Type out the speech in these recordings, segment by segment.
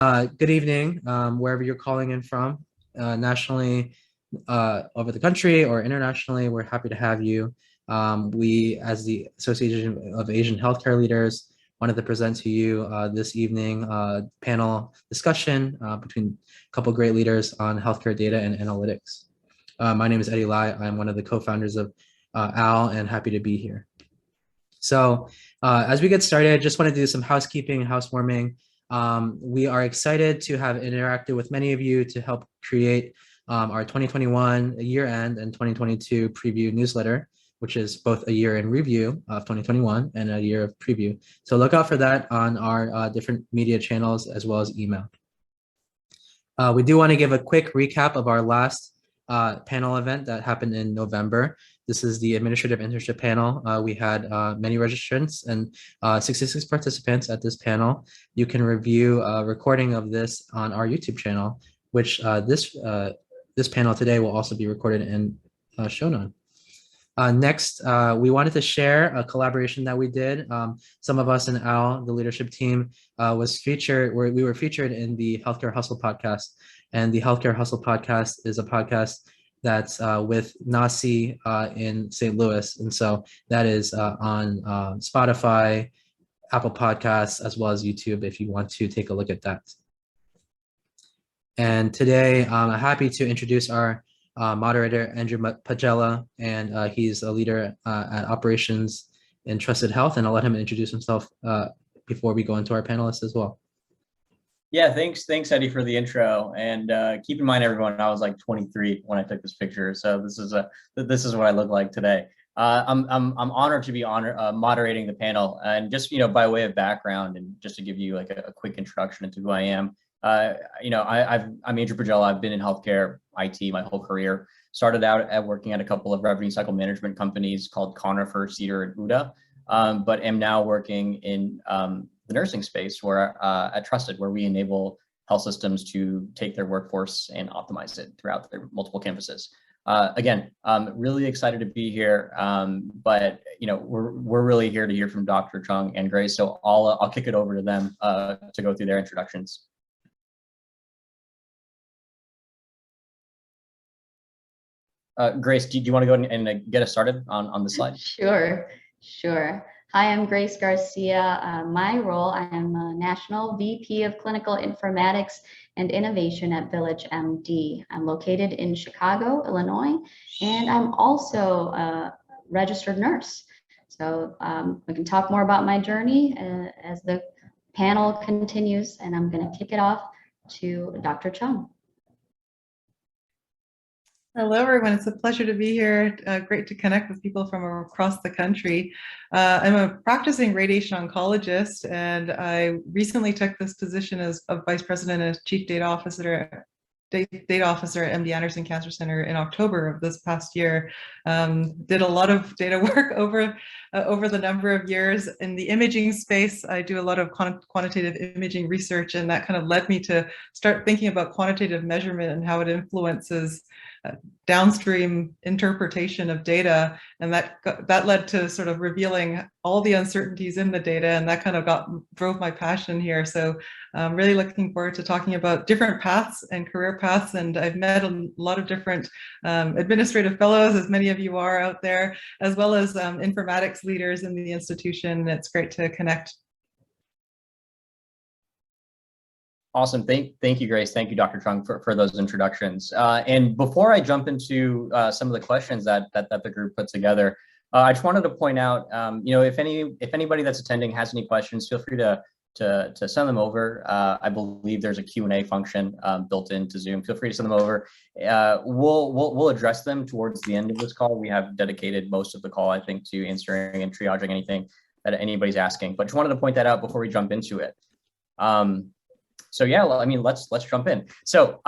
Good evening, wherever you're calling in from, nationally, over the country or internationally. We're happy to have you. We, as the Association of Asian Healthcare Leaders, wanted to present to you this evening panel discussion between a couple great leaders on healthcare data and analytics. My name is Eddie Lai. I'm one of the co-founders of AL and happy to be here. So as we get started, I just want to do some housekeeping, housewarming. We are excited to have interacted with many of you to help create our 2021 year-end and 2022 preview newsletter, which is both a year in review of 2021 and a year of preview. So look out for that on our different media channels as well as email. We do want to give a quick recap of our last panel event that happened in November. This is the administrative internship panel. We had many registrants and 66 participants at this panel. You can review a recording of this on our YouTube channel, which this panel today will also be recorded and shown on. Next, we wanted to share a collaboration that we did. Some of us in AL, the leadership team, we were featured in the Healthcare Hustle podcast. And the Healthcare Hustle podcast is a podcast that's with Nasi in St. Louis. And so that is on Spotify, Apple Podcasts, as well as YouTube if you want to take a look at that. And today, I'm happy to introduce our moderator, Andrew Pajela, and he's a leader at operations in Trusted Health. And I'll let him introduce himself before we go into our panelists as well. Yeah, thanks, Eddie, for the intro. And keep in mind, everyone, I was like 23 when I took this picture, so this is what I look like today. I'm honored to be moderating the panel, and just by way of background, and just to give you like a quick introduction into who I am. I'm Andrew Pajela. I've been in healthcare IT my whole career. Started out at working at a couple of revenue cycle management companies called Conifer, Cedar, and Uda, but am now working in the nursing space where at Trusted, where we enable health systems to take their workforce and optimize it throughout their multiple campuses. Again, I'm really excited to be here, but we're really here to hear from Dr. Chung and Grace, so I'll kick it over to them to go through their introductions. Grace, do you want to go and get us started on the slide? Sure. Hi, I'm Grace Garcia. My role, I am a National VP of Clinical Informatics and Innovation at VillageMD. I'm located in Chicago, Illinois, and I'm also a registered nurse. So we can talk more about my journey as the panel continues, and I'm going to kick it off to Dr. Chung. Hello, everyone. It's a pleasure to be here. Great to connect with people from across the country. I'm a practicing radiation oncologist, and I recently took this position as a vice president and chief data officer at MD Anderson Cancer Center in October of this past year. Did a lot of data work over the number of years in the imaging space. I do a lot of quantitative imaging research, and that kind of led me to start thinking about quantitative measurement and how it influences downstream interpretation of data, and that led to sort of revealing all the uncertainties in the data, and that kind of drove my passion here. So I'm really looking forward to talking about different paths and career paths, and I've met a lot of different administrative fellows, as many of you are out there, as well as informatics leaders in the institution. It's great to connect. Awesome. Thank you, Grace. Thank you, Dr. Chung, for those introductions. And before I jump into some of the questions that the group put together, I just wanted to point out, if anybody that's attending has any questions, feel free to send them over. I believe there's a Q&A function built into Zoom. Feel free to send them over. We'll address them towards the end of this call. We have dedicated most of the call, I think, to answering and triaging anything that anybody's asking. But just wanted to point that out before we jump into it. So yeah, I mean, let's jump in. So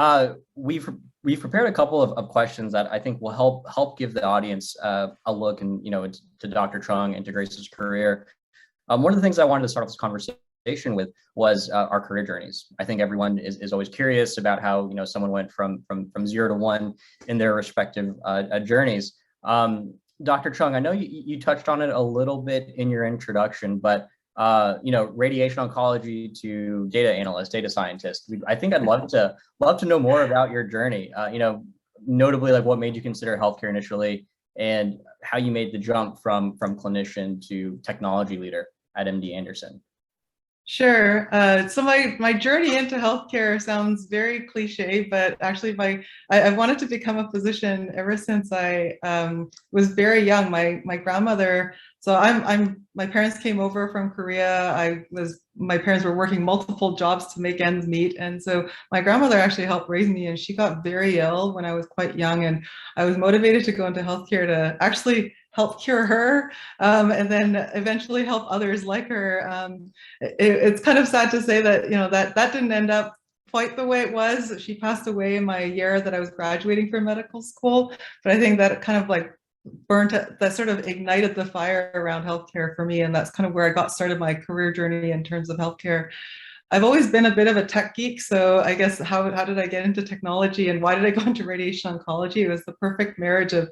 we've prepared a couple of questions that I think will help give the audience a look and to Dr. Chung and to Grace's career. One of the things I wanted to start off this conversation with was our career journeys. I think everyone is always curious about how someone went from 0 to 1 in their respective journeys. Dr. Chung, I know you touched on it a little bit in your introduction, but radiation oncology to data analyst, data scientist. I think I'd love to know more about your journey. Notably, like what made you consider healthcare initially, and how you made the jump from clinician to technology leader at MD Anderson. Sure. So my journey into healthcare sounds very cliche, but actually I've wanted to become a physician ever since I was very young. My grandmother, so my parents came over from Korea. My parents were working multiple jobs to make ends meet. And so my grandmother actually helped raise me, and she got very ill when I was quite young. And I was motivated to go into healthcare to actually help cure her, and then eventually help others like her. It's kind of sad to say that, that didn't end up quite the way it was. She passed away in my year that I was graduating from medical school, but I think that kind of like that sort of ignited the fire around healthcare for me, and that's kind of where I got started my career journey in terms of healthcare. I've always been a bit of a tech geek, so I guess how did I get into technology, and why did I go into radiation oncology? It was the perfect marriage of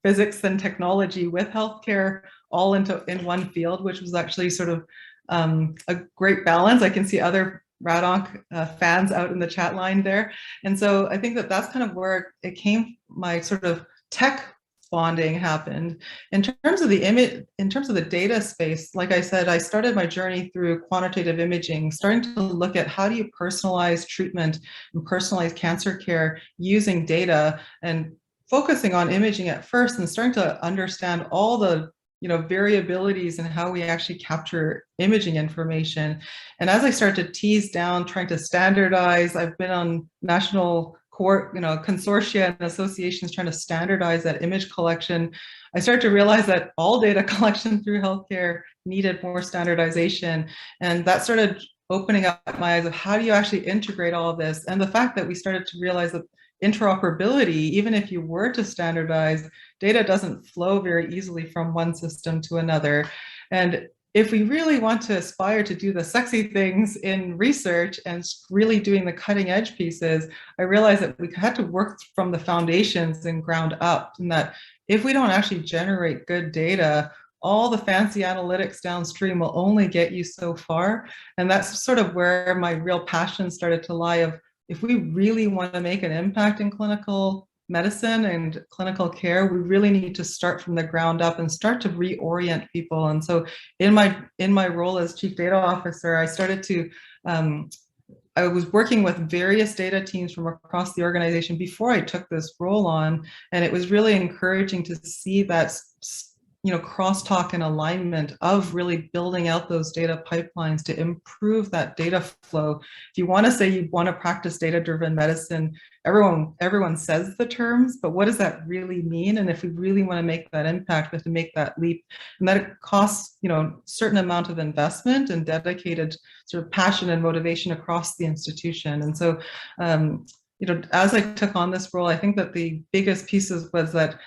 physics and technology with healthcare all in one field, which was actually sort of a great balance. I can see other Radonc fans out in the chat line there. And so I think that's kind of where it came, my sort of tech bonding happened. In terms of the data space, like I said, I started my journey through quantitative imaging, starting to look at how do you personalize treatment and personalize cancer care using data, and focusing on imaging at first and starting to understand all the variabilities in how we actually capture imaging information. And as I start to tease down, trying to standardize, I've been on national consortia and associations trying to standardize that image collection. I started to realize that all data collection through healthcare needed more standardization. And that started opening up my eyes of how do you actually integrate all of this? And the fact that we started to realize that interoperability, even if you were to standardize, data doesn't flow very easily from one system to another. And if we really want to aspire to do the sexy things in research and really doing the cutting edge pieces, I realized that we had to work from the foundations and ground up, and that if we don't actually generate good data, all the fancy analytics downstream will only get you so far. And that's sort of where my real passion started to lie of, if we really want to make an impact in clinical medicine and clinical care, we really need to start from the ground up and start to reorient people. And so in my role as chief data officer, I started to, I was working with various data teams from across the organization before I took this role on. And it was really encouraging to see that crosstalk and alignment of really building out those data pipelines to improve that data flow. If you want to say you want to practice data-driven medicine, everyone says the terms, but what does that really mean? And if we really want to make that impact, we have to make that leap, and that it costs certain amount of investment and dedicated sort of passion and motivation across the institution. And so as I took on this role, I think that the biggest pieces was that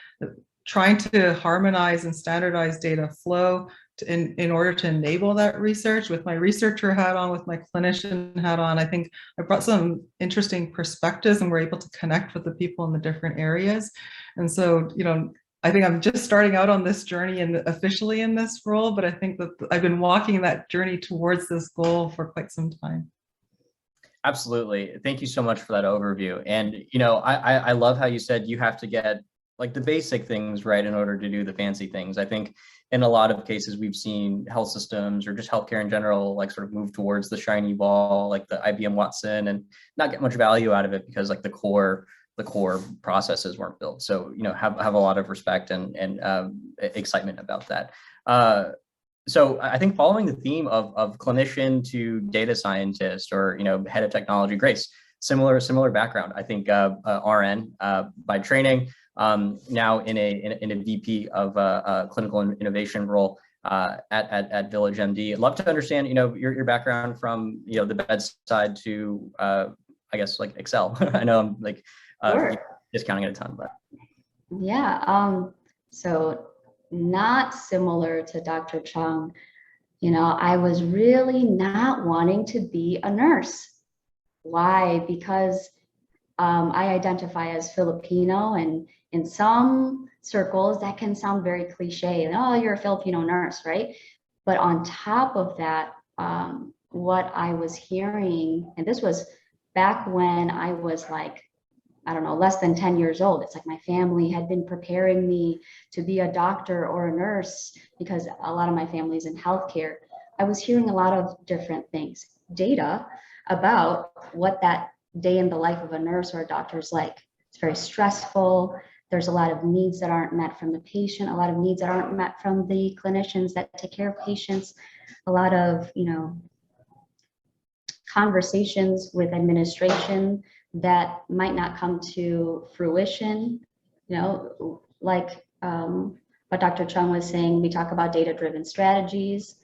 trying to harmonize and standardize data flow in order to enable that research. With my researcher hat on, with my clinician hat on, I think I brought some interesting perspectives and we're able to connect with the people in the different areas. And so, I think I'm just starting out on this journey and officially in this role, but I think that I've been walking that journey towards this goal for quite some time. Absolutely. Thank you so much for that overview. And, I love how you said you have to get like the basic things right in order to do the fancy things. I think in a lot of cases we've seen health systems or just healthcare in general, like sort of move towards the shiny ball, like the IBM Watson, and not get much value out of it because like the core processes weren't built. So, have a lot of respect and excitement about that. So I think following the theme of clinician to data scientist or, head of technology, Grace, similar background. I think RN by training, now in a VP of clinical innovation role at VillageMD. I'd love to understand, your background from, the bedside to, I guess, like Excel. I know I'm like Sure. discounting it a ton, but. Yeah, so not similar to Dr. Chung. I was really not wanting to be a nurse. Why? Because I identify as Filipino, and in some circles that can sound very cliche. Oh, you're a Filipino nurse, right? But on top of that, what I was hearing, and this was back when I was like, I don't know, less than 10 years old. It's like my family had been preparing me to be a doctor or a nurse because a lot of my family is in healthcare. I was hearing a lot of different things, data about what that day in the life of a nurse or a doctor is like. It's very stressful. There's a lot of needs that aren't met from the patient, a lot of needs that aren't met from the clinicians that take care of patients, a lot of, conversations with administration that might not come to fruition, like what Dr. Chung was saying, we talk about data-driven strategies,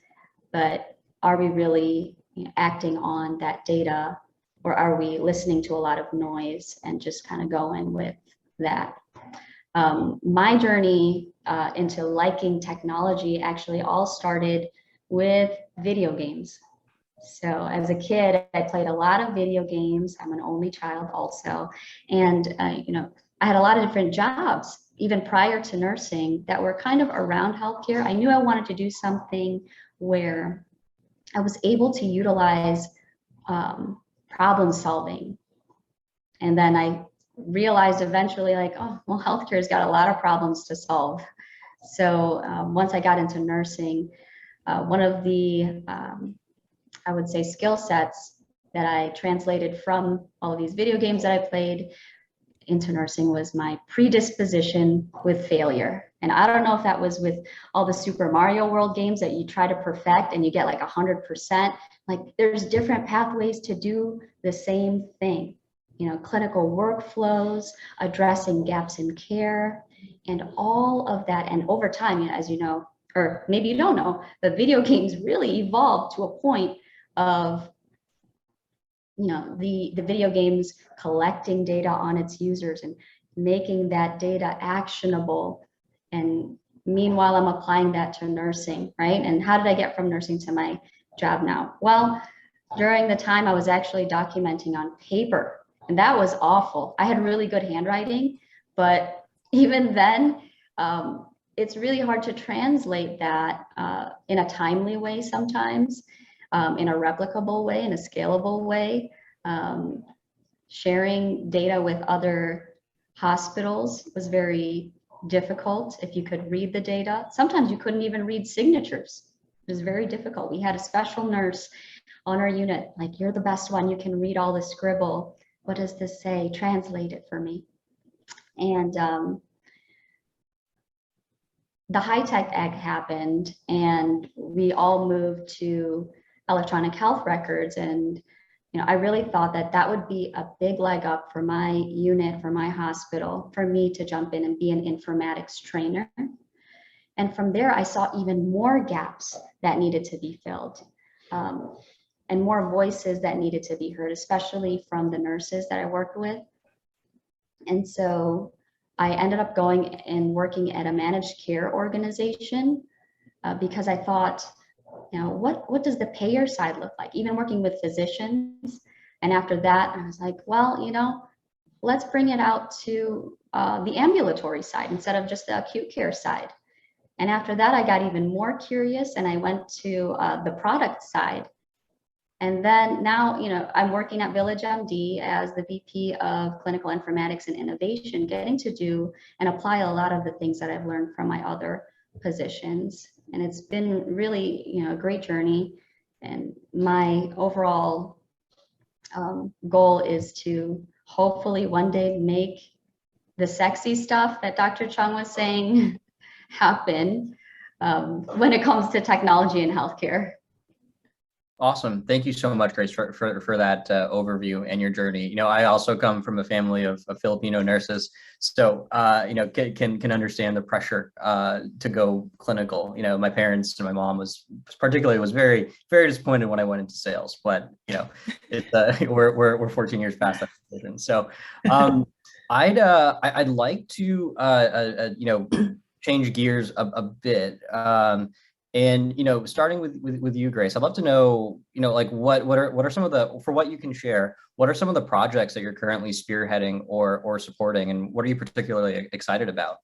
but are we really acting on that data, or are we listening to a lot of noise and just kind of going with that? My journey into liking technology actually all started with video games. So as a kid, I played a lot of video games. I'm an only child also. And, I had a lot of different jobs, even prior to nursing, that were kind of around healthcare. I knew I wanted to do something where I was able to utilize problem solving. And then I realized eventually, like, oh, well, healthcare's got a lot of problems to solve. So once I got into nursing, one of the I would say skill sets that I translated from all of these video games that I played into nursing was my predisposition with failure. And I don't know if that was with all the Super Mario World games that you try to perfect and you get like 100%. Like, there's different pathways to do the same thing. Clinical workflows, addressing gaps in care, and all of that. And over time, as you know, or maybe you don't know, but video games really evolved to a point of the video games collecting data on its users and making that data actionable. And meanwhile, I'm applying that to nursing, right? And how did I get from nursing to my job now? Well, during the time I was actually documenting on paper, and that was awful. I had really good handwriting, but even then, it's really hard to translate that in a timely way sometimes, in a replicable way, in a scalable way. Sharing data with other hospitals was very difficult if you could read the data. Sometimes you couldn't even read signatures. It was very difficult. We had a special nurse on our unit, like, you're the best one, you can read all the scribble. What does this say? Translate it for me. And the high-tech act happened, and we all moved to electronic health records. And I really thought that that would be a big leg up for my unit, for my hospital, for me to jump in and be an informatics trainer. And from there, I saw even more gaps that needed to be filled, and more voices that needed to be heard, especially from the nurses that I worked with. And so I ended up going and working at a managed care organization because I thought, what does the payer side look like? Even working with physicians. And after that, I was like, well, let's bring it out to the ambulatory side instead of just the acute care side. And after that, I got even more curious and I went to the product side. And then now, I'm working at VillageMD as the VP of Clinical Informatics and Innovation, getting to do and apply a lot of the things that I've learned from my other positions. And it's been really, a great journey. And my overall goal is to hopefully one day make the sexy stuff that Dr. Chung was saying happen when it comes to technology and healthcare. Awesome. Thank you so much, Grace, for that overview and your journey. I also come from a family of Filipino nurses, so can understand the pressure to go clinical. My parents and my mom was very, very disappointed when I went into sales, but we're 14 years past that decision. So I'd like to change gears a bit. And starting with you, Grace, I'd love to know, like what are some of the, for what you can share, what are some of the projects that you're currently spearheading or supporting, and what are you particularly excited about?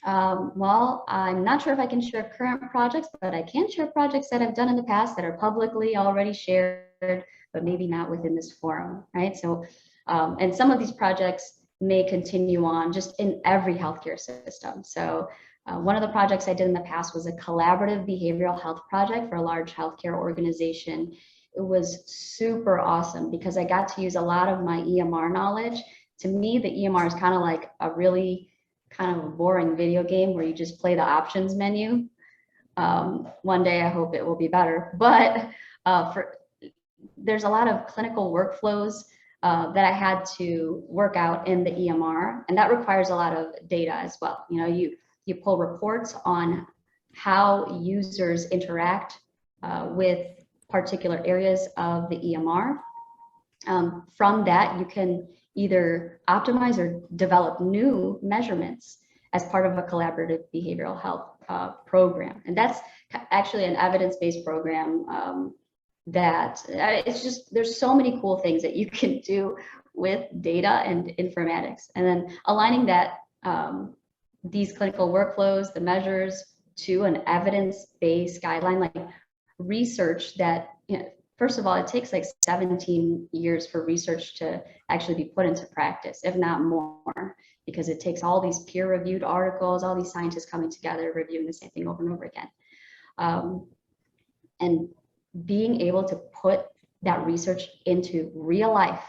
Well, I'm not sure if I can share current projects, but I can share projects that I've done in the past that are publicly already shared, but maybe not within this forum, right? So, and some of these projects may continue on just in every healthcare system. So one of the projects I did in the past was a collaborative behavioral health project for a large healthcare organization. It was super awesome because I got to use a lot of my EMR knowledge. To me, the EMR is kind of like a really kind of a boring video game where you just play the options menu. One day I hope it will be better, but there's a lot of clinical workflows that I had to work out in the EMR, and that requires a lot of data as well. You know, you pull reports on how users interact with particular areas of the EMR. From that, you can either optimize or develop new measurements as part of a collaborative behavioral health program. And that's actually an evidence-based program that it's just, there's so many cool things that you can do with data and informatics. And then aligning that, these clinical workflows, the measures, to an evidence-based guideline, like research that, you know, first of all, it takes like 17 years for research to actually be put into practice, if not more, because it takes all these peer-reviewed articles, all these scientists coming together, reviewing the same thing over and over again. And being able to put that research into real life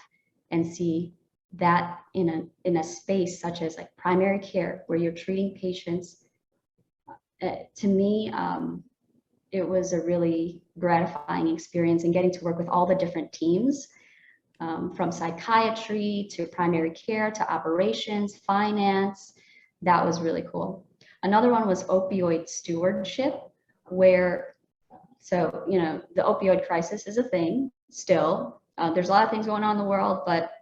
and see that in a space such as like primary care, where you're treating patients, to me, it was a really gratifying experience, and getting to work with all the different teams, from psychiatry to primary care to operations, finance. That was really cool. Another one was opioid stewardship, where, so, you know, the opioid crisis is a thing still. There's a lot of things going on in the world, but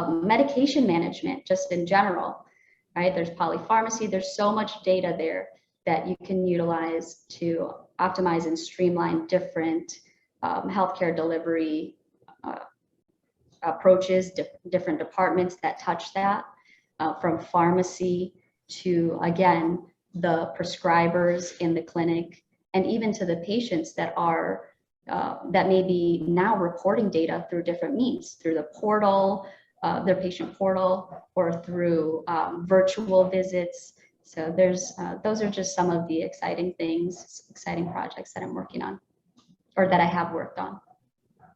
medication management just in general, right? There's polypharmacy, there's so much data there that you can utilize to optimize and streamline different healthcare delivery approaches, different departments that touch that, from pharmacy to, again, the prescribers in the clinic, and even to the patients that are that may be now reporting data through different means, through the portal, their patient portal, or through virtual visits. So there's those are just some of the exciting things, exciting projects that I'm working on, or that I have worked on.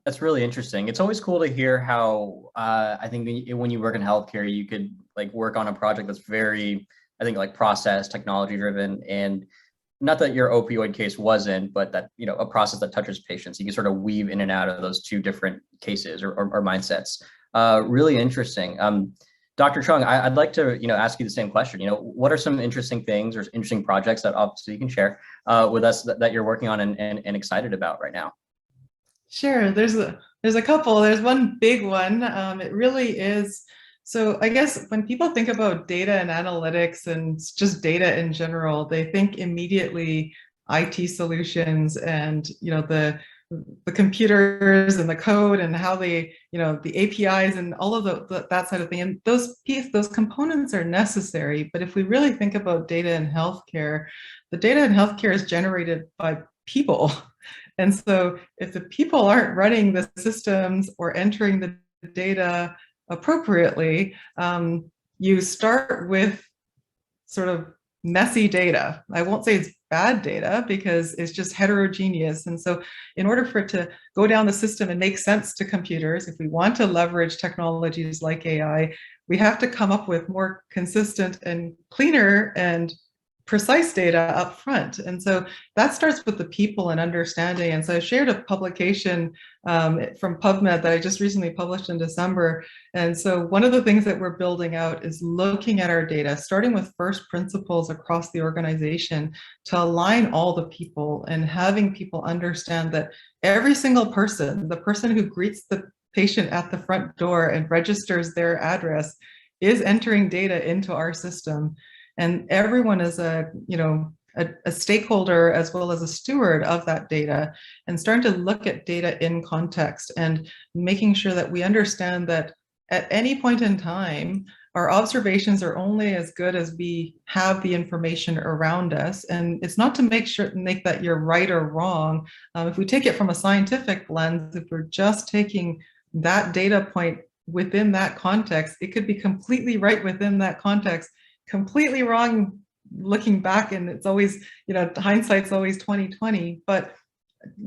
That's really interesting. It's always cool to hear how I think when you work in healthcare, you could like work on a project that's very, I think, like process technology driven, and not that your opioid case wasn't, but that, you know, a process that touches patients. You can sort of weave in and out of those two different cases or mindsets. Really interesting. Dr. Chung, I'd like to, you know, ask you the same question. You know, what are some interesting things or interesting projects that obviously you can share with us that you're working on and excited about right now? Sure. There's a couple. There's one big one. It really is. So I guess when people think about data and analytics and just data in general, they think immediately IT solutions and, you know, the computers and the code and how they, you know, the APIs and all of that side of thing. And those components are necessary. But if we really think about data in healthcare, the data in healthcare is generated by people. And so if the people aren't running the systems or entering the data appropriately, you start with sort of messy data. I won't say it's bad data because it's just heterogeneous. And so in order for it to go down the system and make sense to computers, if we want to leverage technologies like AI, we have to come up with more consistent and cleaner and precise data up front. And so that starts with the people and understanding. And so I shared a publication from PubMed that I just recently published in December. And so one of the things that we're building out is looking at our data, starting with first principles across the organization to align all the people and having people understand that every single person, the person who greets the patient at the front door and registers their address, is entering data into our system. And everyone is a stakeholder as well as a steward of that data, and starting to look at data in context and making sure that we understand that at any point in time, our observations are only as good as we have the information around us. And it's not to make that you're right or wrong. If we take it from a scientific lens, if we're just taking that data point within that context, it could be completely right within that context, completely wrong looking back. And it's always, hindsight's always 20/20, but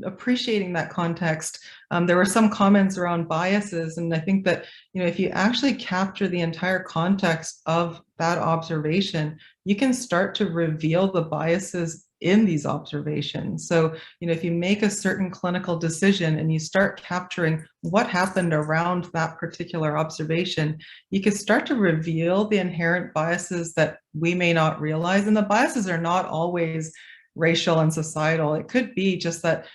appreciating that context. There were some comments around biases, and I think that if you actually capture the entire context of that observation, you can start to reveal the biases in these observations. So if you make a certain clinical decision and you start capturing what happened around that particular observation, you can start to reveal the inherent biases that we may not realize. And the biases are not always racial and societal. It could be just that,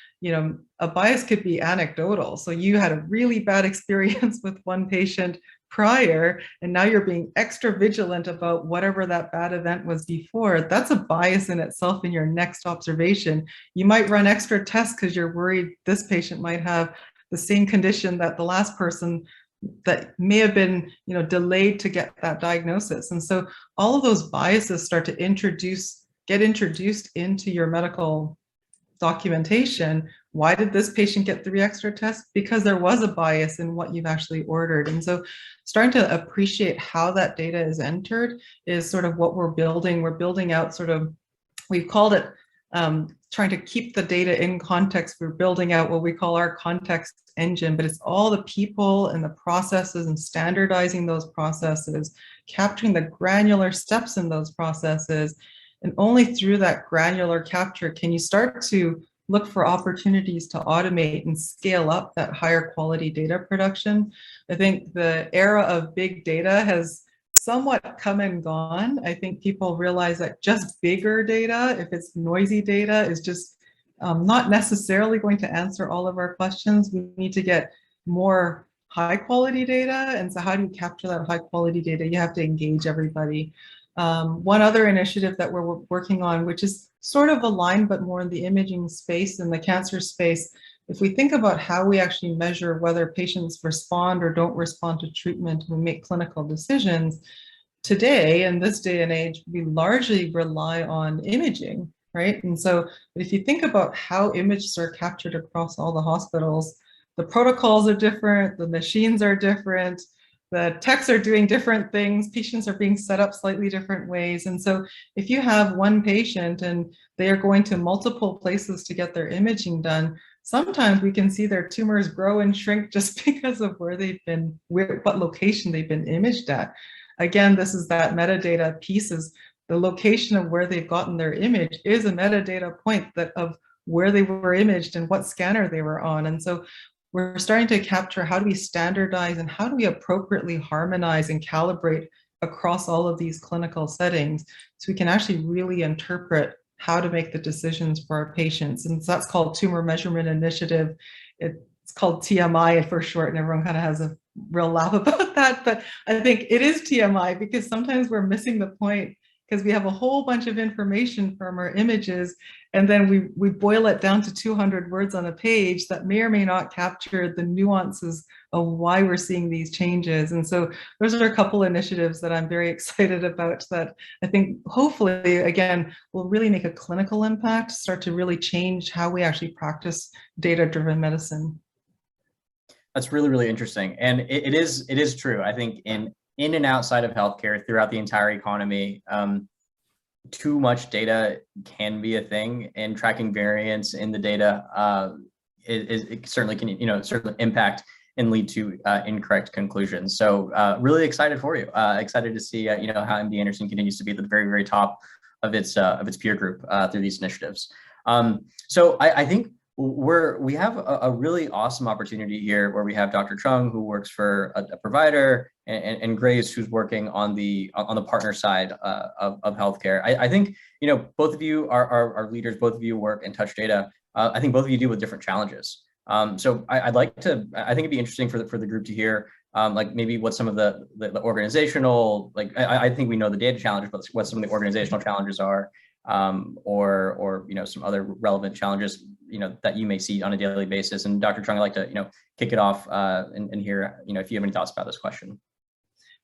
a bias could be anecdotal. So you had a really bad experience with one patient prior, and now you're being extra vigilant about whatever that bad event was before. That's a bias in itself in your next observation. You might run extra tests because you're worried this patient might have the same condition that the last person that may have been, delayed to get that diagnosis. And so all of those biases start to get introduced into your medical documentation. Why did this patient get 3 extra tests? Because there was a bias in what you've actually ordered. And so starting to appreciate how that data is entered is sort of what we're building. We're building out we've called it trying to keep the data in context. We're building out what we call our context engine, but it's all the people and the processes and standardizing those processes, capturing the granular steps in those processes. And only through that granular capture can you start to look for opportunities to automate and scale up that higher quality data production. I think the era of big data has somewhat come and gone. I think people realize that just bigger data, if it's noisy data, is just not necessarily going to answer all of our questions. We need to get more high quality data. And so how do you capture that high quality data? You have to engage everybody. One other initiative that we're working on, which is sort of aligned, but more in the imaging space and the cancer space, if we think about how we actually measure whether patients respond or don't respond to treatment, we make clinical decisions. Today, in this day and age, we largely rely on imaging, right? And so if you think about how images are captured across all the hospitals, the protocols are different, the machines are different, the techs are doing different things, patients are being set up slightly different ways. And so if you have one patient and they are going to multiple places to get their imaging done, sometimes we can see their tumors grow and shrink just because of where they've been, what location they've been imaged at. Again, this is that metadata pieces. The location of where they've gotten their image is a metadata point of where they were imaged and what scanner they were on. And so we're starting to capture how do we standardize and how do we appropriately harmonize and calibrate across all of these clinical settings so we can actually really interpret how to make the decisions for our patients. And so that's called Tumor Measurement Initiative. It's called TMI for short, and everyone kind of has a real laugh about that. But I think it is TMI because sometimes we're missing the point because we have a whole bunch of information from our images, and then we boil it down to 200 words on a page that may or may not capture the nuances of why we're seeing these changes. And so those are a couple initiatives that I'm very excited about that I think hopefully, again, will really make a clinical impact, start to really change how we actually practice data-driven medicine. That's really, really interesting. And it is true. I think in and outside of healthcare, throughout the entire economy, too much data can be a thing, and tracking variance in the data it certainly can, certainly impact and lead to incorrect conclusions. So really excited for you. Excited to see, how MD Anderson continues to be at the very, very top of its peer group through these initiatives. So I think we have a really awesome opportunity here where we have Dr. Chung, who works for a provider, and Grace, who's working on the partner side of healthcare. I think both of you are leaders. Both of you work and touch data. I think both of you deal with different challenges. So I think it'd be interesting for the group to hear like maybe what some of the organizational, like I think we know the data challenges, but what some of the organizational challenges are, or some other relevant challenges that you may see on a daily basis. And Dr. Chung, I'd like to kick it off and hear if you have any thoughts about this question.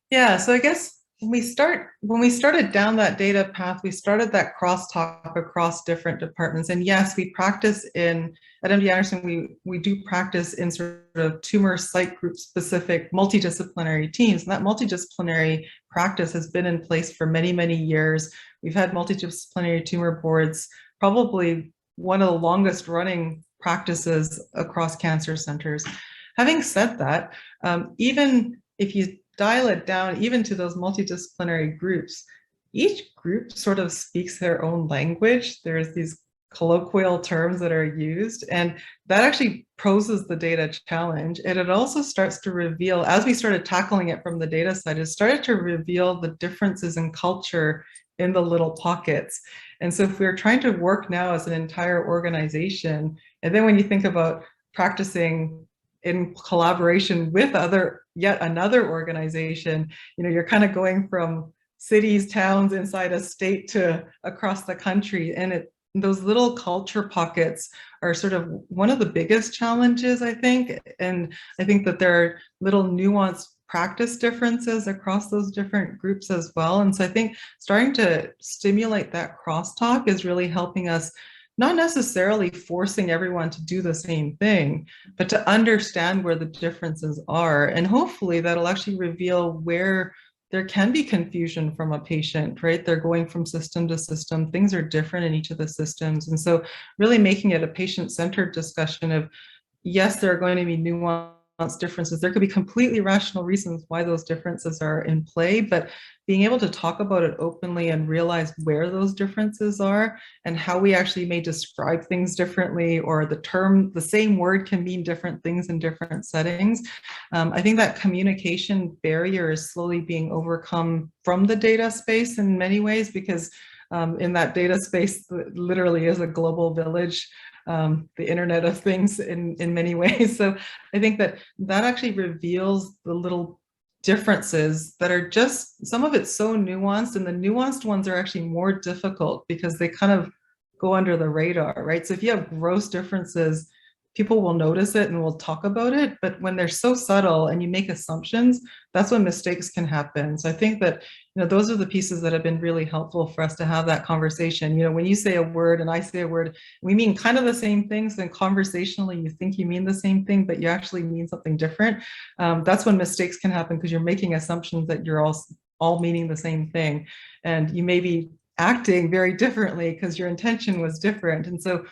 Yeah, so I guess when we started down that data path, we started that crosstalk across different departments. And yes, we practice at MD Anderson, we do practice in sort of tumor site group specific multidisciplinary teams. And that multidisciplinary practice has been in place for many, many years. We've had multidisciplinary tumor boards, probably one of the longest running practices across cancer centers. Having said that, even if you dial it down even to those multidisciplinary groups, each group sort of speaks their own language. There's these colloquial terms that are used, and that actually poses the data challenge. And it also starts to reveal, as we started tackling it from the data side, it started to reveal the differences in culture in the little pockets. And so if we're trying to work now as an entire organization, and then when you think about practicing in collaboration with yet another organization, you're kind of going from cities, towns inside a state to across the country. And those little culture pockets are sort of one of the biggest challenges, I think. And I think that there are little nuanced practice differences across those different groups as well. And so I think starting to stimulate that crosstalk is really helping us, not necessarily forcing everyone to do the same thing, but to understand where the differences are. And hopefully that'll actually reveal where there can be confusion from a patient, right? They're going from system to system. Things are different in each of the systems. And so really making it a patient-centered discussion of, yes, there are going to be nuanced differences. There could be completely rational reasons why those differences are in play, but being able to talk about it openly and realize where those differences are and how we actually may describe things differently, or the same word can mean different things in different settings. I think that communication barrier is slowly being overcome from the data space in many ways, because in that data space literally is a global village, the Internet of Things in many ways. So I think that actually reveals the little differences that are just, some of it's so nuanced, and the nuanced ones are actually more difficult because they kind of go under the radar, right? So if you have gross differences, people will notice it and will talk about it. But when they're so subtle and you make assumptions, that's when mistakes can happen. So I think that, those are the pieces that have been really helpful for us to have that conversation. When you say a word and I say a word, we mean kind of the same things, then conversationally you think you mean the same thing, but you actually mean something different. That's when mistakes can happen, because you're making assumptions that you're all meaning the same thing. And you may be acting very differently because your intention was different. And so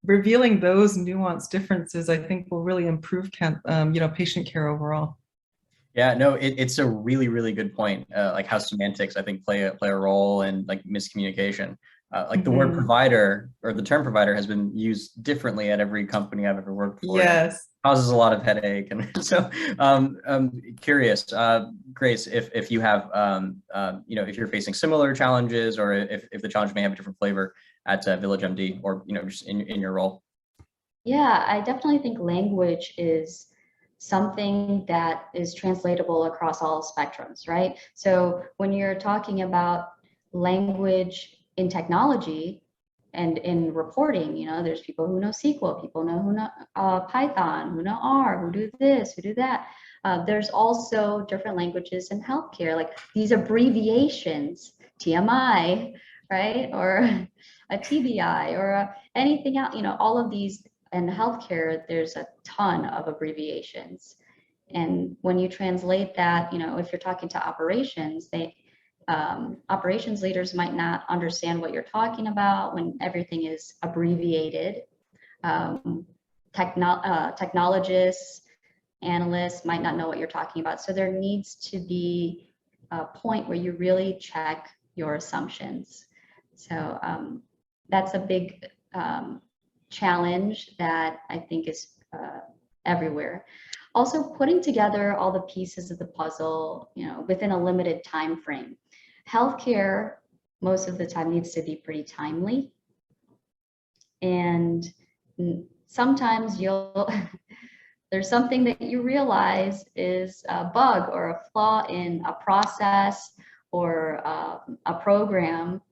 revealing those nuanced differences, I think, will really improve patient care overall. Yeah, no, it's a really, really good point. Like how semantics, I think, play a role in like miscommunication. Like the word provider, or the term provider, has been used differently at every company I've ever worked for. Yes, causes a lot of headache. And so I'm curious, Grace, if you have, if you're facing similar challenges, or if the challenge may have a different flavor at VillageMD, or just in your role. Yeah, I definitely think language is something that is translatable across all spectrums, right? So when you're talking about language in technology and in reporting, there's people who know SQL, people who know Python, who know R, who do this, who do that. There's also different languages in healthcare, like these abbreviations, TMI, right? Or a TBI, or anything else, all of these. In healthcare, there's a ton of abbreviations. And when you translate that, if you're talking to operations, operations leaders might not understand what you're talking about when everything is abbreviated. Technologists, analysts might not know what you're talking about. So there needs to be a point where you really check your assumptions. So that's a big challenge that I think is everywhere. Also, putting together all the pieces of the puzzle, within a limited time frame. Healthcare, most of the time, needs to be pretty timely, and sometimes there's something that you realize is a bug or a flaw in a process or a program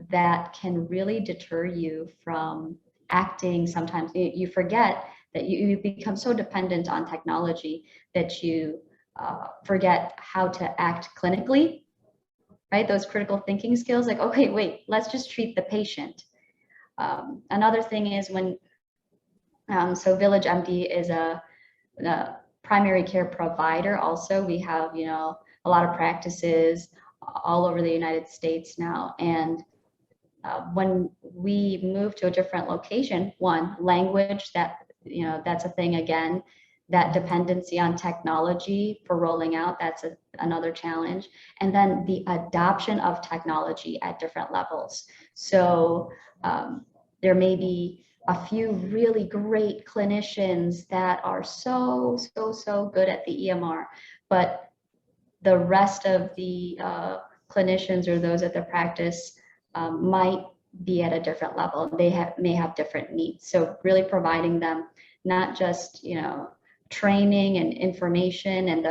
that can really deter you from acting. Sometimes you forget that you become so dependent on technology that you forget how to act clinically right? Those critical thinking skills, like, okay, wait, let's just treat the patient. Another thing is when, so VillageMD is a primary care provider. Also, we have, you know, a lot of practices all over the United States now. And when we move to a different location, one, language, that, you know, that's a thing again. That dependency on technology for rolling out, that's another challenge. And then the adoption of technology at different levels. So there may be a few really great clinicians that are so good at the EMR, but the rest of the clinicians or those at the practice might be at a different level. They may have different needs. So really providing them not just, you know, training and information and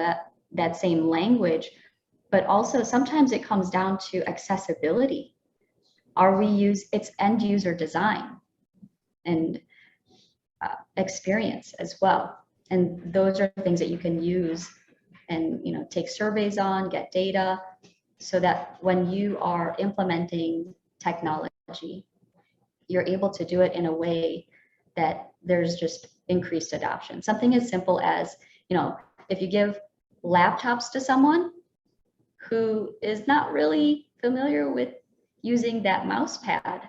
that same language, but also sometimes it comes down to accessibility. It's end user design and experience as well. And those are things that you can use and, you know, take surveys on, get data, so that when you are implementing technology, you're able to do it in a way that there's just increased adoption. Something as simple as, you know, if you give laptops to someone who is not really familiar with using that mouse pad,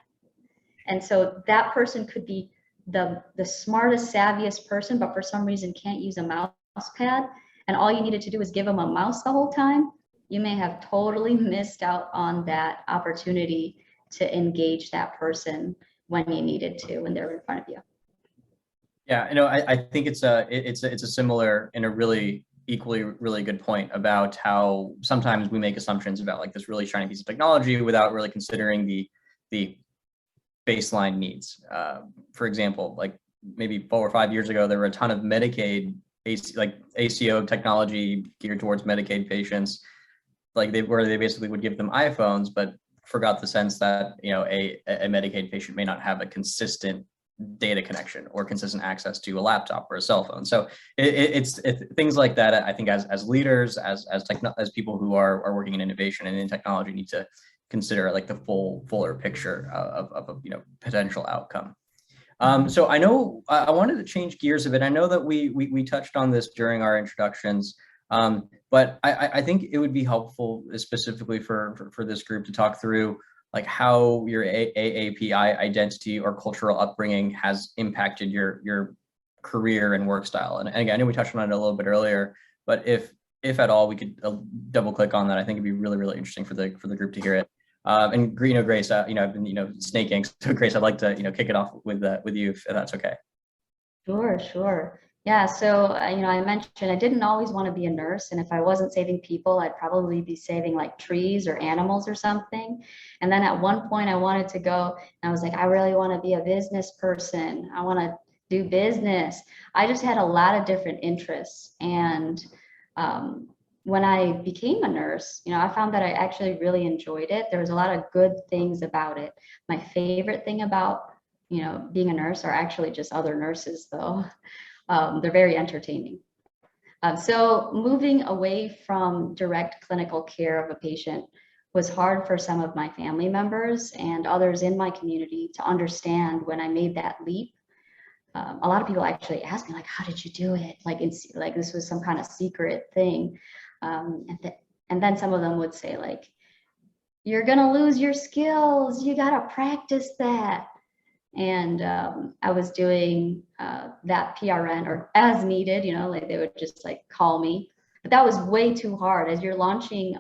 and so that person could be the smartest, savviest person, but for some reason can't use a mouse pad, and all you needed to do was give them a mouse the whole time, you may have totally missed out on that opportunity to engage that person when you needed to, when they're in front of you. Yeah, you know, I think it's a similar and a really equally really good point about how sometimes we make assumptions about like this really shiny piece of technology without really considering the baseline needs. For example, like maybe 4 or 5 years ago, there were a ton of Medicaid ACO technology geared towards Medicaid patients, like where they basically would give them iPhones, but forgot the sense that, you know, a Medicaid patient may not have a consistent data connection or consistent access to a laptop or a cell phone. So it's things like that. I think as leaders, as people who are working in innovation and in technology, need to consider like the fuller picture of a, you know, potential outcome. So I know I wanted to change gears a bit. I know that we touched on this during our introductions, but I think it would be helpful specifically for this group to talk through like how your AAPI identity or cultural upbringing has impacted your career and work style. And again, I know we touched on it a little bit earlier, but if at all we could double click on that, I think it'd be really interesting for the group to hear it. And you know, Grace, you know, I've been, you know, snaking. So Grace, I'd like to, you know, kick it off with you if that's okay. Sure. Yeah, so, you know, I mentioned I didn't always want to be a nurse. And if I wasn't saving people, I'd probably be saving like trees or animals or something. And then at one point I wanted to go, and I was like, I really want to be a business person. I want to do business. I just had a lot of different interests. And when I became a nurse, you know, I found that I actually really enjoyed it. There was a lot of good things about it. My favorite thing about, you know, being a nurse are actually just other nurses though. They're very entertaining. So moving away from direct clinical care of a patient was hard for some of my family members and others in my community to understand when I made that leap. A lot of people actually asked me, like, how did you do it? Like this was some kind of secret thing. And then some of them would say, like, you're gonna lose your skills. You gotta practice that. And I was doing that PRN or as needed, you know, like they would just like call me, but that was way too hard as you're launching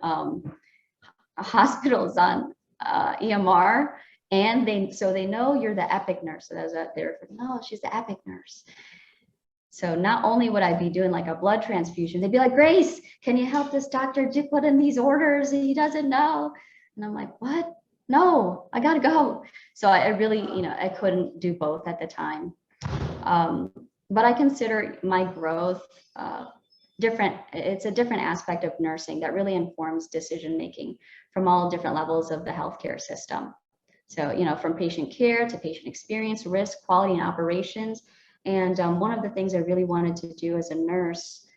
hospitals on EMR, and they know you're the epic nurse. So that was out there, no, she's the epic nurse. So not only would I be doing like a blood transfusion, they'd be like, Grace, can you help this doctor to put in these orders? He doesn't know. And I'm like, what? No, I gotta go. So I really, you know, I couldn't do both at the time. But I consider my growth different. It's a different aspect of nursing that really informs decision-making from all different levels of the healthcare system. So, you know, from patient care to patient experience, risk, quality, and operations. And one of the things I really wanted to do as a nurse,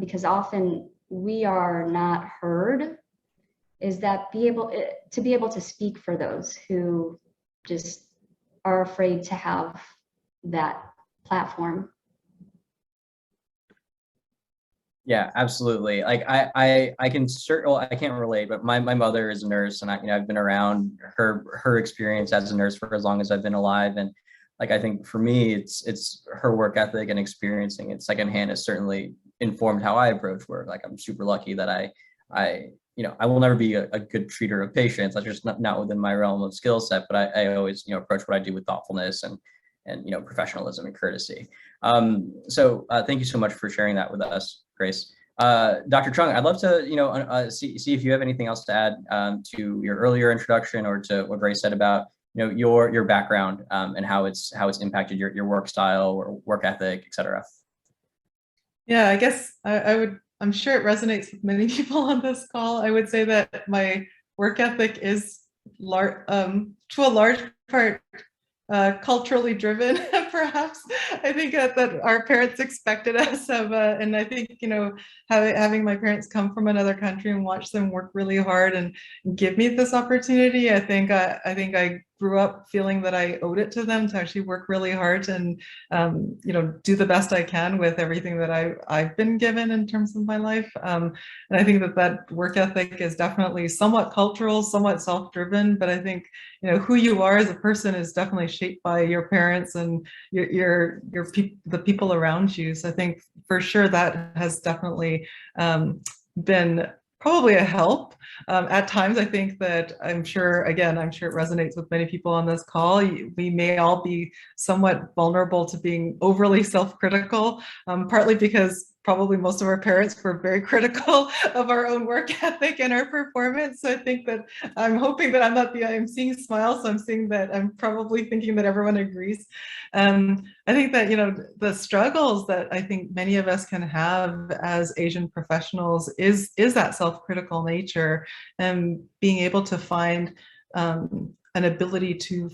because often we are not heard is that to be able to speak for those who just are afraid to have that platform. Yeah, absolutely. Like I can well, I can't relate, but my mother is a nurse, and I've been around her experience as a nurse for as long as I've been alive. And like, I think for me, it's her work ethic and experiencing it secondhand has certainly informed how I approach work. Like, I'm super lucky that I I will never be a good treater of patients. That's just not within my realm of skill set, but I always, approach what I do with thoughtfulness and professionalism and courtesy. So thank you so much for sharing that with us, Grace. Dr. Chung, I'd love to, see if you have anything else to add to your earlier introduction or to what Grace said about, your background and how it's impacted your work style or work ethic, et cetera. Yeah, I guess I'm sure it resonates with many people on this call. I would say that my work ethic is to a large part culturally driven, perhaps. I think that our parents expected us of, and I think, having my parents come from another country and watch them work really hard and give me this opportunity, I think I grew up feeling that I owed it to them to actually work really hard and, do the best I can with everything that I've been given in terms of my life. And I think that work ethic is definitely somewhat cultural, somewhat self-driven, but I think, who you are as a person is definitely shaped by your parents and the people around you. So I think for sure that has definitely been probably a help. At times, I think that I'm sure it resonates with many people on this call. We may all be somewhat vulnerable to being overly self-critical, partly because probably most of our parents were very critical of our own work ethic and our performance. So I think that I'm hoping that I'm seeing smiles. So I'm seeing that I'm probably thinking that everyone agrees. I think that, the struggles that I think many of us can have as Asian professionals is that self-critical nature and being able to find an ability to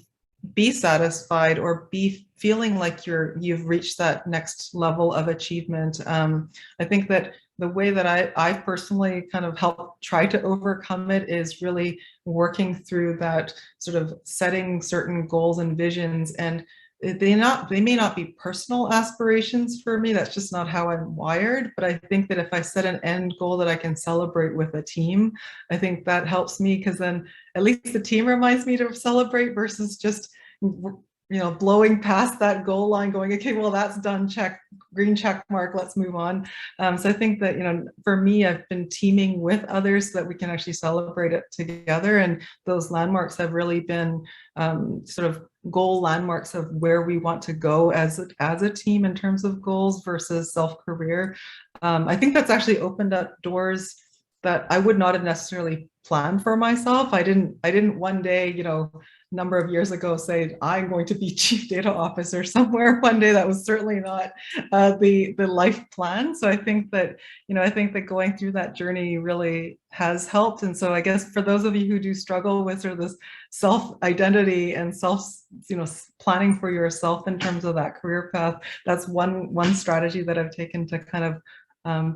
be satisfied or be feeling like you've reached that next level of achievement. I think that the way that I personally kind of help try to overcome it is really working through that sort of setting certain goals and visions, and they may not be personal aspirations for me. That's just not how I'm wired. But I think that if I set an end goal that I can celebrate with a team, I think that helps me, because then at least the team reminds me to celebrate versus just blowing past that goal line going, okay, well, that's done, check, green check mark, let's move on. So I think that, for me, I've been teaming with others so that we can actually celebrate it together. And those landmarks have really been sort of goal landmarks of where we want to go as a team in terms of goals versus self-career. I think that's actually opened up doors that I would not have necessarily planned for myself. I didn't one day, number of years ago say I'm going to be chief data officer somewhere one day. That was certainly not the life plan. So I think that going through that journey really has helped. And so I guess for those of you who do struggle with sort of this self-identity and planning for yourself in terms of that career path, that's one strategy that I've taken to kind of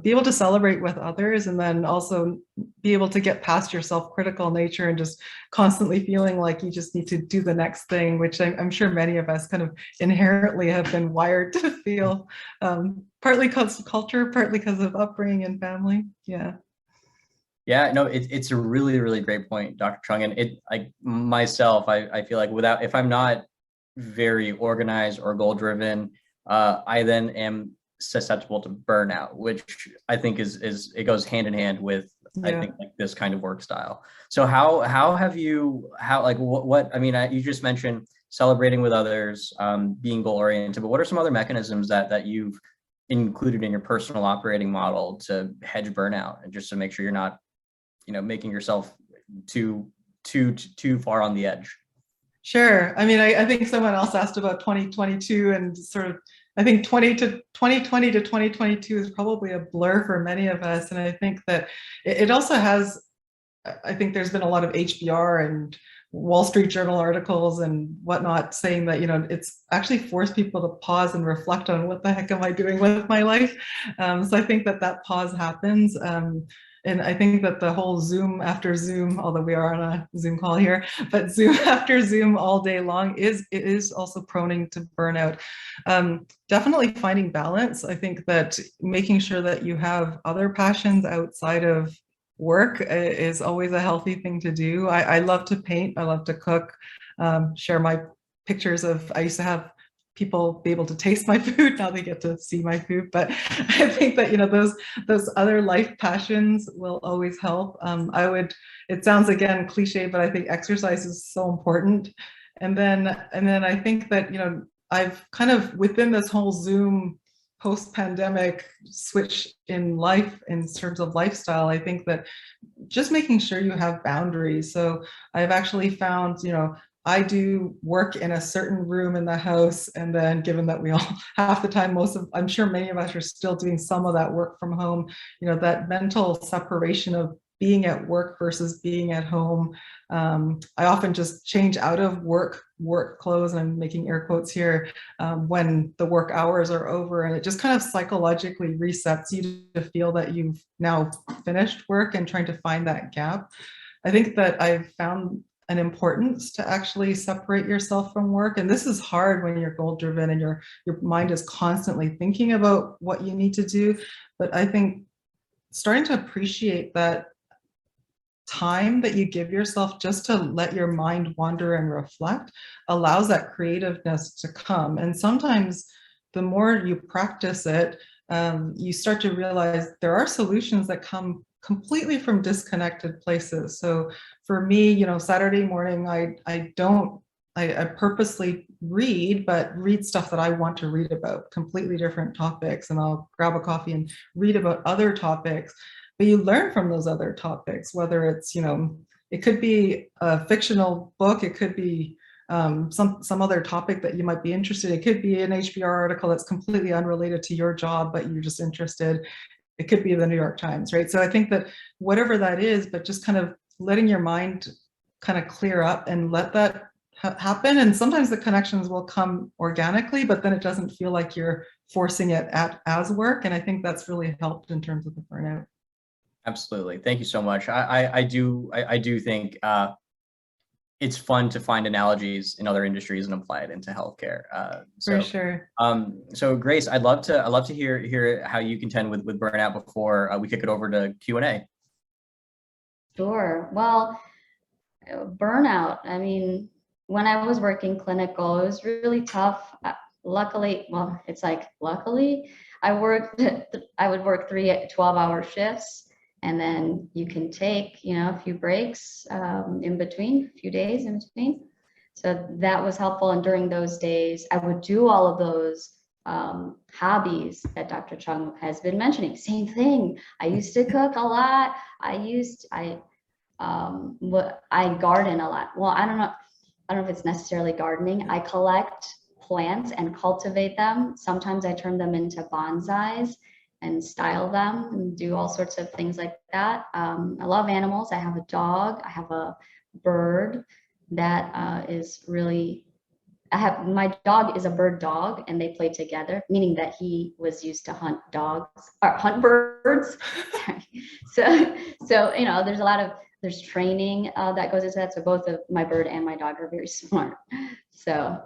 be able to celebrate with others, and then also be able to get past your self-critical nature and just constantly feeling like you just need to do the next thing, which I'm sure many of us kind of inherently have been wired to feel, partly because of culture, partly because of upbringing and family. Yeah. Yeah, no, it's a really, really great point, Dr. Chung. And myself, I feel like if I'm not very organized or goal driven, I then am susceptible to burnout, which I think it goes hand in hand with, yeah, I think, like, this kind of work style. So you just mentioned celebrating with others, being goal oriented, but what are some other mechanisms that you've included in your personal operating model to hedge burnout and just to make sure you're not, making yourself too far on the edge? Sure. I mean, I think someone else asked about 2022 and sort of, I think 2020 to 2022 is probably a blur for many of us. And I think that it also has, I think there's been a lot of HBR and Wall Street Journal articles and whatnot saying that, it's actually forced people to pause and reflect on what the heck am I doing with my life. So I think that pause happens. And I think that the whole Zoom after Zoom, although we are on a Zoom call here, but Zoom after Zoom all day long is also proning to burnout. Definitely finding balance. I think that making sure that you have other passions outside of work is always a healthy thing to do. I love to paint. I love to cook, share my pictures of, I used to have people be able to taste my food. Now they get to see my food. But I think that, you know, those other life passions will always help. It sounds again cliche, but I think exercise is so important. And then I think that, you know, I've kind of within this whole Zoom post-pandemic switch in life in terms of lifestyle, I think that just making sure you have boundaries. So I've actually found, you know, I do work in a certain room in the house, and then given that we all half the time, I'm sure many of us are still doing some of that work from home, you know, that mental separation of being at work versus being at home. I often just change out of work clothes, and I'm making air quotes here, when the work hours are over, and it just kind of psychologically resets you to feel that you've now finished work and trying to find that gap. I think that I've found an importance to actually separate yourself from work. And this is hard when you're goal driven and your mind is constantly thinking about what you need to do. But I think starting to appreciate that time that you give yourself just to let your mind wander and reflect allows that creativeness to come. And sometimes the more you practice it, you start to realize there are solutions that come completely from disconnected places. So for me, you know, Saturday morning, I purposely read, but read stuff that I want to read about, completely different topics, and I'll grab a coffee and read about other topics. But you learn from those other topics, whether it's, you know, it could be a fictional book, it could be some other topic that you might be interested in. It could be an HBR article that's completely unrelated to your job, but you're just interested. It could be the New York Times, right? So I think that whatever that is, but just kind of letting your mind kind of clear up and let that happen. And sometimes the connections will come organically, but then it doesn't feel like you're forcing it as work. And I think that's really helped in terms of the burnout. Absolutely. Thank you so much. I do think it's fun to find analogies in other industries and apply it into healthcare. For sure. So Grace, I'd love to hear how you contend with burnout before we kick it over to Q&A. Sure. Well, burnout. I mean, when I was working clinical, it was really tough. Luckily, well, it's like luckily, I would work 3 12-hour shifts. And then you can take, you know, a few breaks in between, a few days in between. So that was helpful. And during those days, I would do all of those hobbies that Dr. Chung has been mentioning. Same thing. I used to cook a lot. I garden a lot. Well, I don't know if it's necessarily gardening. I collect plants and cultivate them. Sometimes I turn them into bonsais and style them and do all sorts of things like that. I love animals. I have a dog. I have a bird that is really, my dog is a bird dog, and they play together, meaning that he was used to hunt birds. So, you know, there's training that goes into that. So both of my bird and my dog are very smart. So,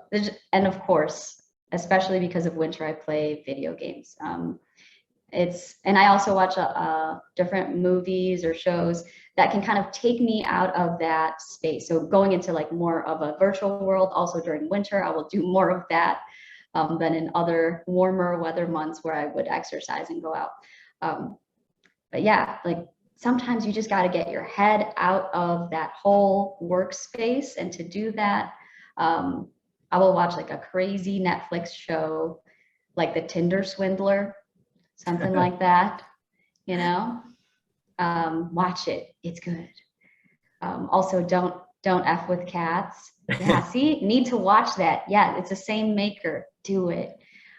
and of course, especially because of winter, I play video games. And I also watch different movies or shows that can kind of take me out of that space. So going into like more of a virtual world, also during winter, I will do more of that than in other warmer weather months where I would exercise and go out. But yeah, like sometimes you just got to get your head out of that whole workspace. And to do that, I will watch like a crazy Netflix show, like The Tinder Swindler. Something like that, you know, watch it. It's good. Also, don't F with cats. Yeah, see, need to watch that. Yeah, it's the same maker. Do it.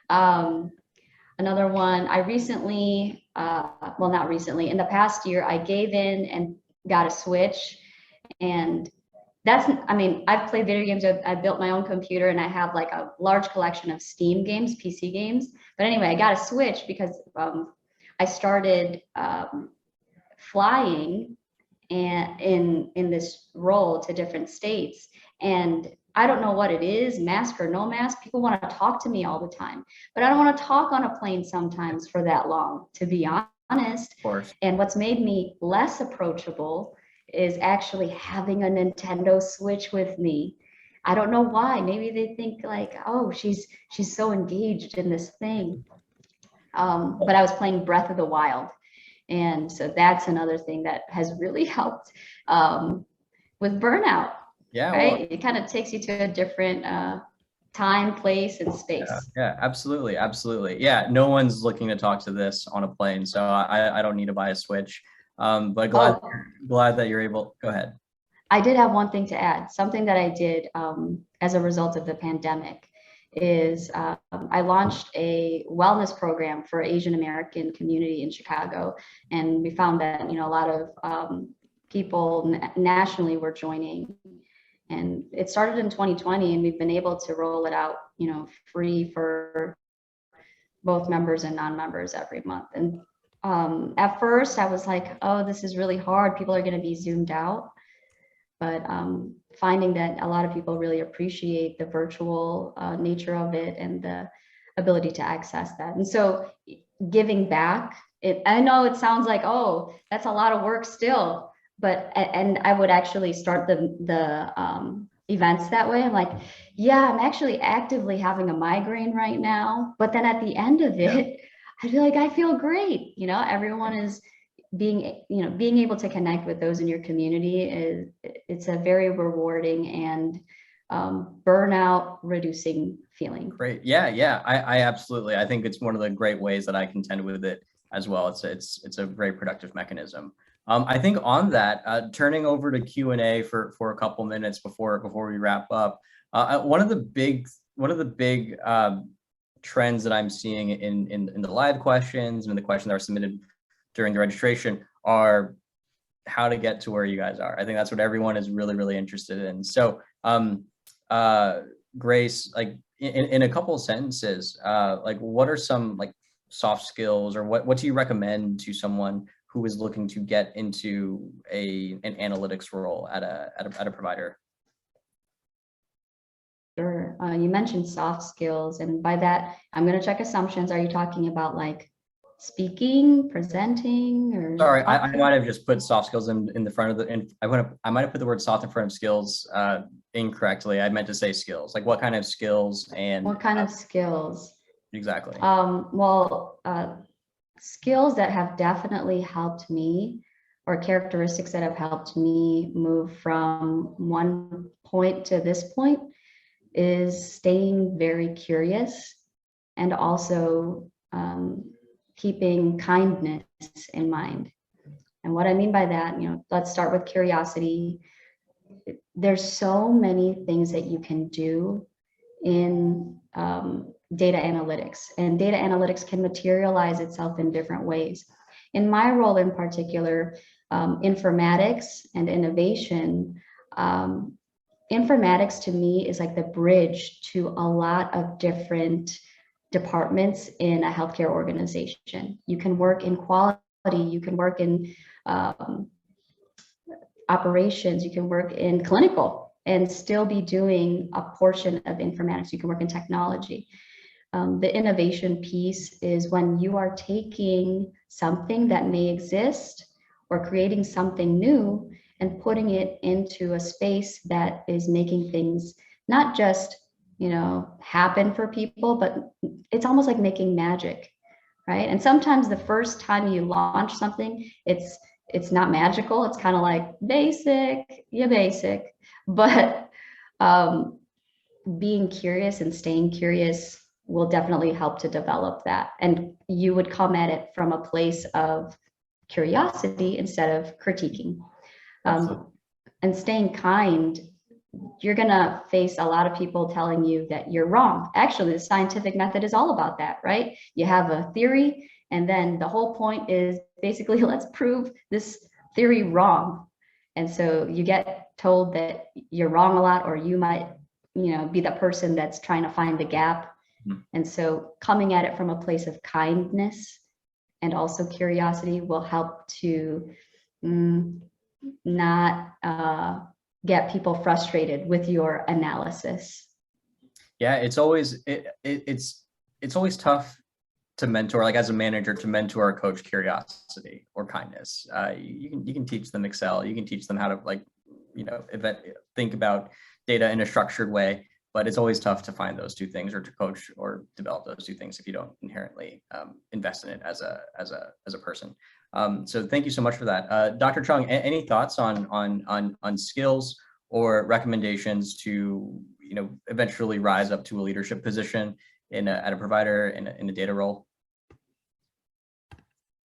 Another one, I recently, well, not recently, in the past year, I gave in and got a Switch. And I've played video games. I built my own computer, and I have like a large collection of Steam games, PC games. But anyway, I got a Switch because I started flying and in this role to different states, and I don't know what it is, mask or no mask, people want to talk to me all the time, but I don't want to talk on a plane sometimes for that long, to be honest. Of course. And what's made me less approachable is actually having a Nintendo Switch with me. I don't know why. Maybe they think like, oh, she's so engaged in this thing. But I was playing Breath of the Wild. And so that's another thing that has really helped with burnout. Yeah. Right. Well, it kind of takes you to a different time, place, and space. yeah, absolutely. Absolutely. Yeah. No one's looking to talk to this on a plane. So I don't need to buy a Switch. But glad that you're able. Go ahead. I did have one thing to add. Something that I did as a result of the pandemic is I launched a wellness program for Asian American community in Chicago. And we found that, a lot of people nationally were joining. And it started in 2020, and we've been able to roll it out, free for both members and non-members every month. And at first I was like, oh, this is really hard. People are going to be zoomed out. But finding that a lot of people really appreciate the virtual nature of it and the ability to access that. And so giving back, I know it sounds like, oh, that's a lot of work still. But, and I would actually start the events that way. I'm like, yeah, I'm actually actively having a migraine right now. But then at the end of it, I feel like I feel great. Everyone is being able to connect with those in your community it's a very rewarding and burnout reducing feeling. Great. Yeah. I absolutely. I think it's one of the great ways that I contend with it as well. It's a very productive mechanism. I think on that, turning over to Q&A for a couple minutes before we wrap up. One of the big trends that I'm seeing in the live questions and the questions that are submitted during the registration are how to get to where you guys are. I think that's what everyone is really, really interested in. So, Grace, like in a couple of sentences, like what are some like soft skills, or what do you recommend to someone who is looking to get into an analytics role at a provider? Sure. You mentioned soft skills, and by that, I'm going to check assumptions. Are you talking about like speaking, presenting, or? Sorry, I might have just put soft skills in the front of the. I might have put the word soft in front of skills incorrectly. I meant to say skills. Like what kind of skills and what kind of skills? Exactly. Skills that have definitely helped me, or characteristics that have helped me move from one point to this point, is staying very curious and also keeping kindness in mind. And what I mean by that, let's start with curiosity. There's so many things that you can do in data analytics, and data analytics can materialize itself in different ways. In my role in particular, informatics and innovation, informatics to me is like the bridge to a lot of different departments in a healthcare organization. You can work in quality, you can work in operations, you can work in clinical and still be doing a portion of informatics. You can work in technology. The innovation piece is when you are taking something that may exist or creating something new and putting it into a space that is making things not just happen for people, but it's almost like making magic, right? And sometimes the first time you launch something, it's not magical. It's kind of like basic, but being curious and staying curious will definitely help to develop that. And you would come at it from a place of curiosity instead of critiquing. And staying kind, you're gonna face a lot of people telling you that you're wrong. Actually, the scientific method is all about that, right? You have a theory, and then the whole point is basically, let's prove this theory wrong. And so you get told that you're wrong a lot, or you might, be the person that's trying to find the gap. And so coming at it from a place of kindness and also curiosity will help to not get people frustrated with your analysis. Yeah, it's always it's always tough to mentor, like as a manager, to mentor a coach curiosity or kindness. You can teach them Excel, you can teach them how to, like, think about data in a structured way, but it's always tough to find those two things, or to coach or develop those two things if you don't inherently invest in it as a person. So thank you so much for that. Dr. Chung, any thoughts on skills or recommendations to eventually rise up to a leadership position at a provider in a data role?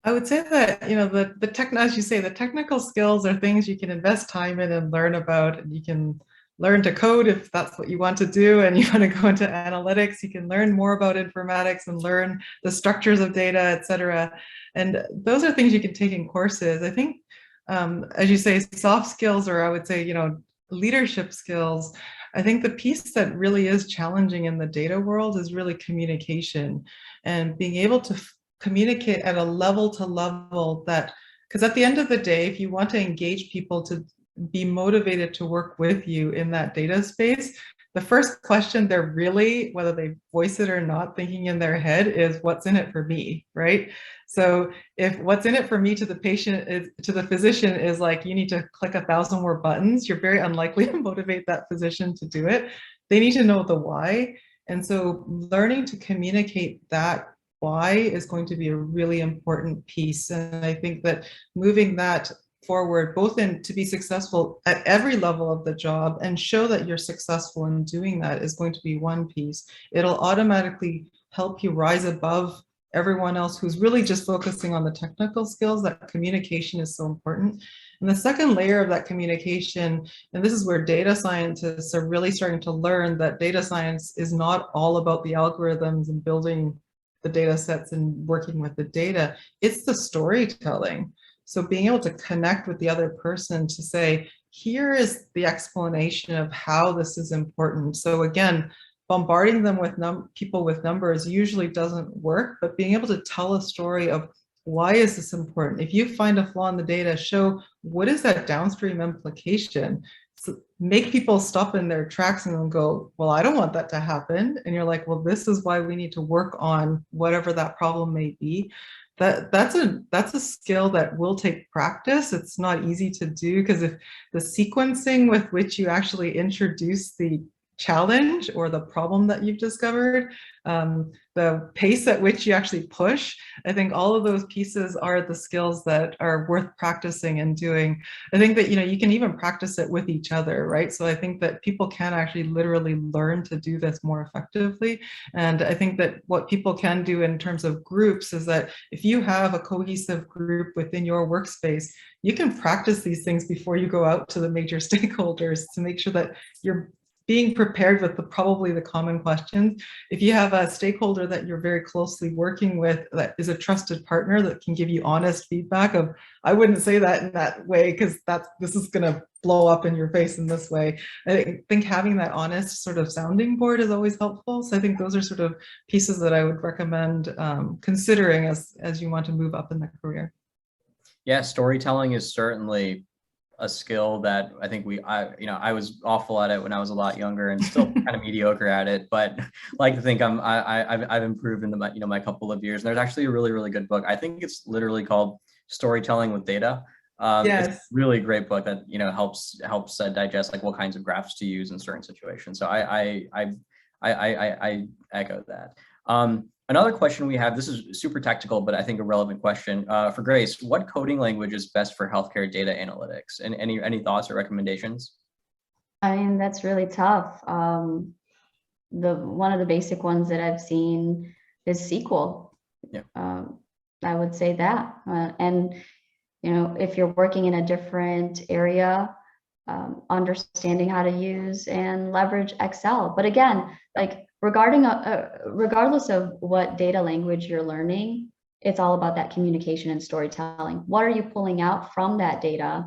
I would say that, as you say, the technical skills are things you can invest time in and learn about, and you can learn to code if that's what you want to do and you want to go into analytics. You can learn more about informatics and learn the structures of data, et cetera. And those are things you can take in courses. I think, as you say, soft skills, or I would say, leadership skills, I think the piece that really is challenging in the data world is really communication, and being able to communicate at a level to level that, because at the end of the day, if you want to engage people to be motivated to work with you in that data space, the first question they're really, whether they voice it or not, thinking in their head is, what's in it for me, right? So if what's in it for me to the patient is, to the physician is like, you need to click 1,000 more buttons, you're very unlikely to motivate that physician to do it. They need to know the why. And so learning to communicate that why is going to be a really important piece. And I think that moving that forward, both in to be successful at every level of the job and show that you're successful in doing that, is going to be one piece. It'll automatically help you rise above everyone else who's really just focusing on the technical skills. That communication is so important. And the second layer of that communication, and this is where data scientists are really starting to learn that data science is not all about the algorithms and building the data sets and working with the data, it's the storytelling. So being able to connect with the other person to say, here is the explanation of how this is important. So again, bombarding them with people with numbers usually doesn't work, but being able to tell a story of, why is this important? If you find a flaw in the data, show what is that downstream implication. So make people stop in their tracks and go, well, I don't want that to happen. And you're like, well, this is why we need to work on whatever that problem may be. That's a skill that will take practice. It's not easy to do, because if the sequencing with which you actually introduce the challenge or the problem that you've discovered, the pace at which you actually push, I think all of those pieces are the skills that are worth practicing and doing. I think that, you can even practice it with each other, right? So I think that people can actually literally learn to do this more effectively. And I think that what people can do in terms of groups is that if you have a cohesive group within your workspace, you can practice these things before you go out to the major stakeholders to make sure that you're being prepared with probably the common questions. If you have a stakeholder that you're very closely working with that is a trusted partner that can give you honest feedback of, I wouldn't say that in that way because this is going to blow up in your face in this way. I think having that honest sort of sounding board is always helpful. So I think those are sort of pieces that I would recommend considering as you want to move up in the career. Yeah, storytelling is certainly a skill that I think I was awful at it when I was a lot younger and still kind of mediocre at it, but like to think I've improved in the my couple of years. And there's actually a really, really good book. I think it's literally called Storytelling with Data. Yes. It's a really great book that helps digest like what kinds of graphs to use in certain situations. So I echo that. Another question we have, this is super tactical, but I think a relevant question for Grace. What coding language is best for healthcare data analytics? And any thoughts or recommendations? I mean, that's really tough. One of the basic ones that I've seen is SQL. Yeah. I would say that. And if you're working in a different area, understanding how to use and leverage Excel. But again, like regardless of what data language you're learning, it's all about that communication and storytelling. What are you pulling out from that data,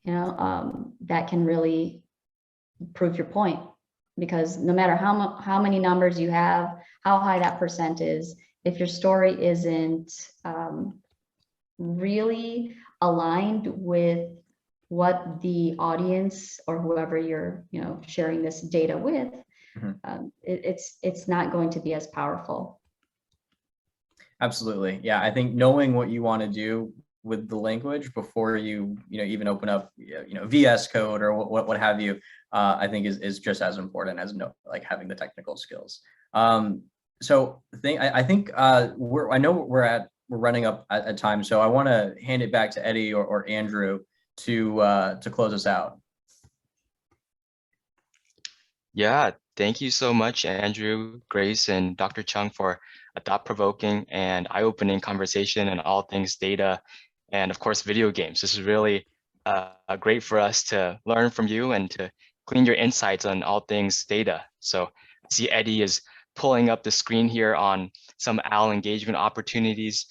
that can really prove your point? Because no matter how many numbers you have, how high that percent is, if your story isn't really aligned with what the audience or whoever you're sharing this data with, it's not going to be as powerful. Absolutely. Yeah, I think knowing what you want to do with the language before you even open up VS Code or what have you, I think is just as important as like having the technical skills. So I think I know we're running up at time, so I want to hand it back to Eddie or Andrew to close us out. Yeah, thank you so much, Andrew, Grace, and Dr. Chung for a thought-provoking and eye-opening conversation on all things data and, of course, video games. This is really great for us to learn from you and to glean your insights on all things data. So I see Eddie is pulling up the screen here on some OWL engagement opportunities.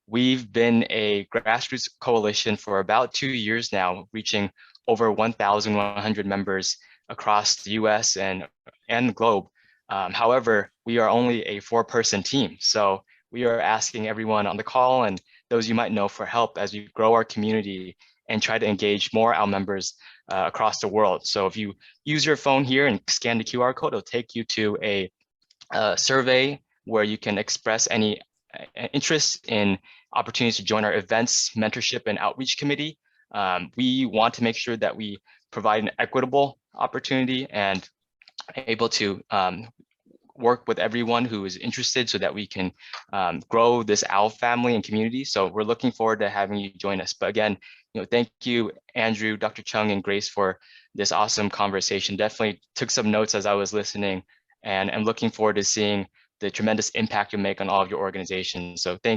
We've been a grassroots coalition for about 2 years now, reaching over 1,100 members across the US and the globe. However, we are only a 4-person team. So we are asking everyone on the call and those you might know for help as we grow our community and try to engage more OWL members across the world. So if you use your phone here and scan the QR code, it'll take you to a survey where you can express any interest in opportunities to join our events, mentorship, and outreach committee. We want to make sure that we provide an equitable opportunity and able to work with everyone who is interested so that we can grow this OWL family and community. So we're looking forward to having you join us. But again, thank you, Andrew, Dr. Chung, and Grace for this awesome conversation. Definitely took some notes as I was listening, and I'm looking forward to seeing the tremendous impact you make on all of your organizations. So thank